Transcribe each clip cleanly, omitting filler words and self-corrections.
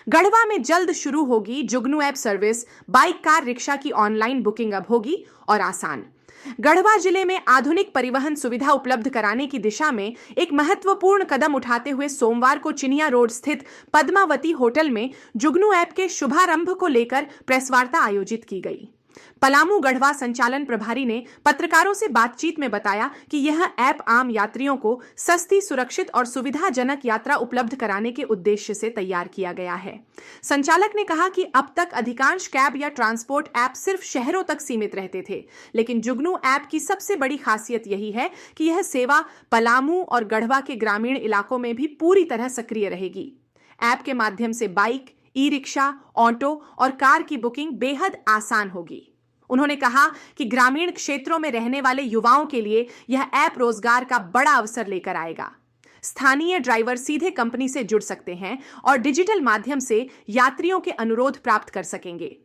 गढ़वा में जल्द शुरू होगी जुगनू app service. Bike, car, rickshaw की ऑनलाइन बुकिंग अब होगी और आसान। गढ़वा जिले में आधुनिक परिवहन सुविधा उपलब्ध कराने की दिशा में एक महत्वपूर्ण कदम उठाते हुए सोमवार को चिनिया रोड स्थित पद्मावती होटल में जुगनू ऐप के शुभारंभ को लेकर प्रेस वार्ता आयोजित की गई। पलामू गढ़वा संचालन प्रभारी ने पत्रकारों से बातचीत में बताया कि यह ऐप आम यात्रियों को सस्ती, सुरक्षित और सुविधाजनक यात्रा उपलब्ध कराने के उद्देश्य से तैयार किया गया है। संचालक ने कहा कि अब तक अधिकांश कैब या ट्रांसपोर्ट ऐप सिर्फ शहरों तक सीमित रहते थे, लेकिन जुगनू ऐप की सबसे बड़ी खासियत यही है कि यह सेवा पलामू और गढ़वा के ग्रामीण इलाकों में भी पूरी तरह सक्रिय रहेगी। ऐप के माध्यम से बाइक, ई रिक्शा, ऑटो और कार की बुकिंग बेहद आसान होगी। उन्होंने कहा कि ग्रामीण क्षेत्रों में रहने वाले युवाओं के लिए यह ऐप रोजगार का बड़ा अवसर लेकर आएगा। स्थानीय ड्राइवर सीधे कंपनी से जुड़ सकते हैं और डिजिटल माध्यम से यात्रियों के अनुरोध प्राप्त कर सकेंगे।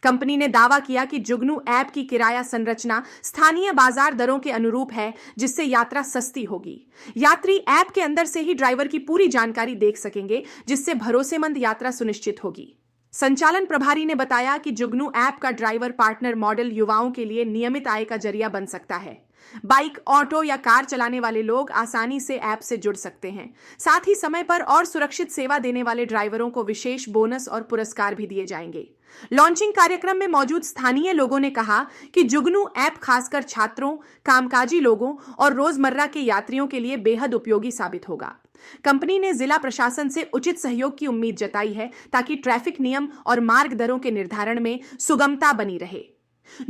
कंपनी ने दावा किया कि जुगनू ऐप की किराया संरचना स्थानीय बाजार दरों के अनुरूप है, जिससे यात्रा सस्ती होगी। यात्री ऐप के अंदर से ही ड्राइवर की पूरी जानकारी देख सकेंगे, जिससे भरोसेमंद यात्रा सुनिश्चित होगी। संचालन प्रभारी ने बताया कि जुगनू ऐप का ड्राइवर पार्टनर मॉडल युवाओं के लिए नियमित आय का जरिया बन सकता है। बाइक, ऑटो या कार चलाने वाले लोग आसानी से ऐप से जुड़ सकते हैं। साथ ही समय पर और सुरक्षित सेवा देने वाले ड्राइवरों को विशेष बोनस और पुरस्कार भी दिए जाएंगे। लॉन्चिंग कार्यक्रम में मौजूद स्थानीय लोगों ने कहा कि जुगनू ऐप खासकर छात्रों, कामकाजी लोगों और रोजमर्रा के यात्रियों के लिए बेहद उपयोगी साबित होगा। कंपनी ने जिला प्रशासन से उचित सहयोग की उम्मीद जताई है, ताकि ट्रैफिक नियम और मार्ग दरों के निर्धारण में सुगमता बनी रहे।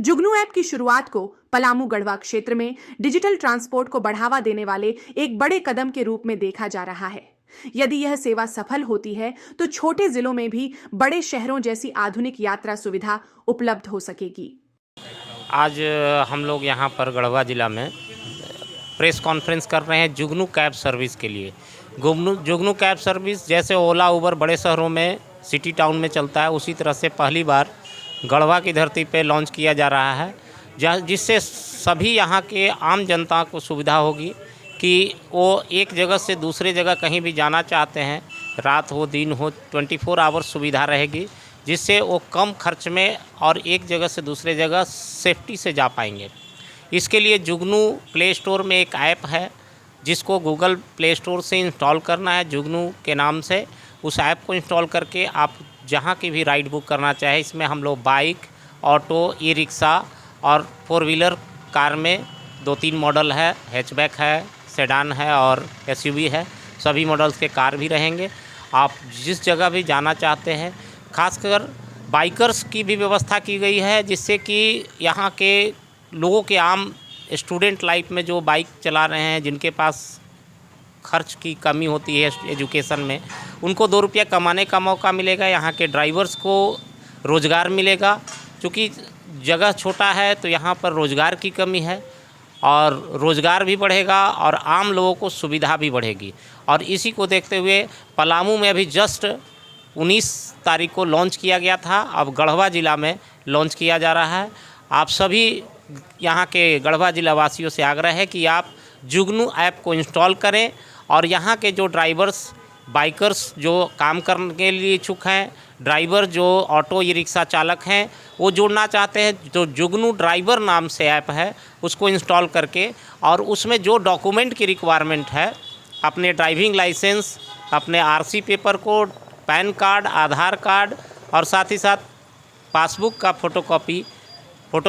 जुगनू ऐप की शुरुआत को पलामू गढ़वा क्षेत्र में डिजिटल ट्रांसपोर्ट को बढ़ावा देने वाले एक बड़े कदम के रूप में देखा जा रहा है। यदि यह सेवा सफल होती है तो छोटे जिलों में भी बड़े शहरों जैसी आधुनिक यात्रा सुविधा उपलब्ध हो सकेगी। आज हम लोग यहाँ पर गढ़वा जिला में प्रेस कॉन्फ्रेंस कर रहे हैं जुगनू कैब सर्विस के लिए। जुगनू कैब सर्विस जैसे ओला, उबर बड़े शहरों में, सिटी टाउन में चलता है, उसी तरह से पहली बार गढ़वा की धरती पे लॉन्च किया जा रहा है, जिससे सभी यहाँ के आम जनता को सुविधा होगी कि वो एक जगह से दूसरे जगह कहीं भी जाना चाहते हैं, रात हो दिन हो 24 आवर्स सुविधा रहेगी, जिससे वो कम खर्च में और एक जगह से दूसरे जगह सेफ्टी से जा पाएंगे। इसके लिए जुगनू प्ले स्टोर में एक ऐप है, जिसको गूगल प्ले स्टोर से इंस्टॉल करना है जुगनू के नाम से। उस ऐप को इंस्टॉल करके आप जहाँ की भी राइड बुक करना चाहे, इसमें हम लोग बाइक, ऑटो, ई रिक्शा और 4 व्हीलर कार में 2-3 मॉडल है, हैचबैक है, सेडान है और एसयूवी है, सभी मॉडल्स के कार भी रहेंगे। आप जिस जगह भी जाना चाहते हैं, खासकर बाइकर्स की भी व्यवस्था की गई है, जिससे कि यहाँ के लोगों के आम स्टूडेंट लाइफ में जो बाइक चला रहे हैं, जिनके पास खर्च की कमी होती है एजुकेशन में, उनको 2 रुपया कमाने का मौका मिलेगा। यहाँ के ड्राइवर्स को रोज़गार मिलेगा, क्योंकि जगह छोटा है तो यहाँ पर रोज़गार की कमी है, और रोज़गार भी बढ़ेगा और आम लोगों को सुविधा भी बढ़ेगी। और इसी को देखते हुए पलामू में अभी जस्ट 19 तारीख को लॉन्च किया गया था, अब गढ़वा ज़िला में लॉन्च किया जा रहा है। आप सभी यहाँ के गढ़वा जिला वासियों से आग्रह है कि आप जुगनू ऐप को इंस्टॉल करें, और यहाँ के जो ड्राइवर्स, बाइकर्स जो काम करने के लिए इच्छुक हैं, ड्राइवर जो ऑटो ई रिक्शा चालक हैं, वो जुड़ना चाहते हैं, तो जुगनू ड्राइवर नाम से ऐप है, उसको इंस्टॉल करके, और उसमें जो डॉक्यूमेंट की रिक्वायरमेंट है, अपने ड्राइविंग लाइसेंस, अपने आरसी पेपर को, पैन कार्ड, आधार कार्ड और साथ ही साथ पासबुक का फ़ोटो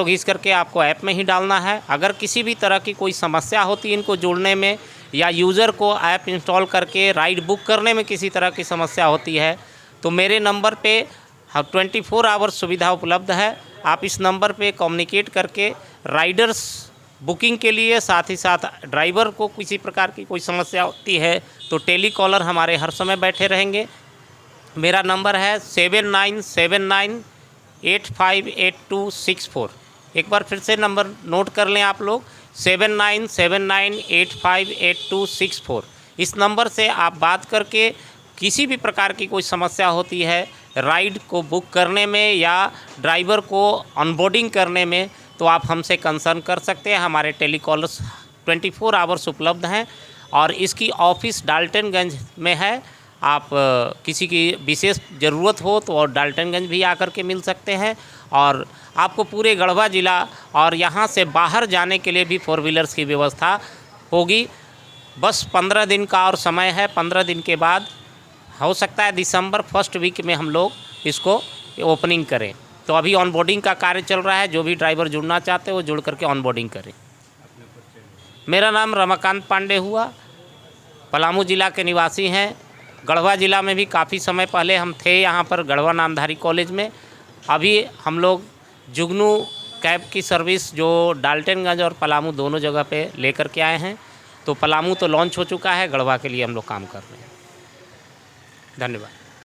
खींच करके आपको ऐप में ही डालना है। अगर किसी भी तरह की कोई समस्या होती है इनको जोड़ने में, या यूज़र को ऐप इंस्टॉल करके राइड बुक करने में किसी तरह की समस्या होती है, तो मेरे नंबर पे 24 आवर्स सुविधा उपलब्ध है। आप इस नंबर पे कम्युनिकेट करके राइडर्स बुकिंग के लिए, साथ ही साथ ड्राइवर को किसी प्रकार की कोई समस्या होती है तो टेली कॉलर हमारे हर समय बैठे रहेंगे। मेरा नंबर है 7979858264। एक बार फिर से नंबर नोट कर लें आप लोग, 7979858264। इस नंबर से आप बात करके किसी भी प्रकार की कोई समस्या होती है राइड को बुक करने में या ड्राइवर को ऑनबोर्डिंग करने में, तो आप हमसे कंसर्न कर सकते हैं। हमारे टेलीकॉलर्स 24 आवर्स उपलब्ध हैं, और इसकी ऑफिस डाल्टनगंज में है। आप किसी की विशेष ज़रूरत हो तो और डाल्टनगंज भी आकर के मिल सकते हैं। और आपको पूरे गढ़वा ज़िला और यहाँ से बाहर जाने के लिए भी 4 व्हीलर्स की व्यवस्था होगी। बस 15 दिन का और समय है। 15 दिन के बाद हो सकता है दिसंबर फर्स्ट वीक में हम लोग इसको ओपनिंग करें। तो अभी ऑनबोर्डिंग का कार्य चल रहा है। जो भी ड्राइवर जुड़ना चाहते हैं वो जुड़ करके ऑनबोर्डिंग करें। मेरा नाम रमाकांत पांडे हुआ, पलामू ज़िला के निवासी हैं। गढ़वा ज़िला में भी काफ़ी समय पहले हम थे यहाँ पर गढ़वा नामधारी कॉलेज में। अभी हम लोग जुगनू कैब की सर्विस जो डाल्टनगंज और पलामू दोनों जगह पे लेकर के आए हैं। तो पलामू तो लॉन्च हो चुका है, गढ़वा के लिए हम लोग काम कर रहे हैं। धन्यवाद।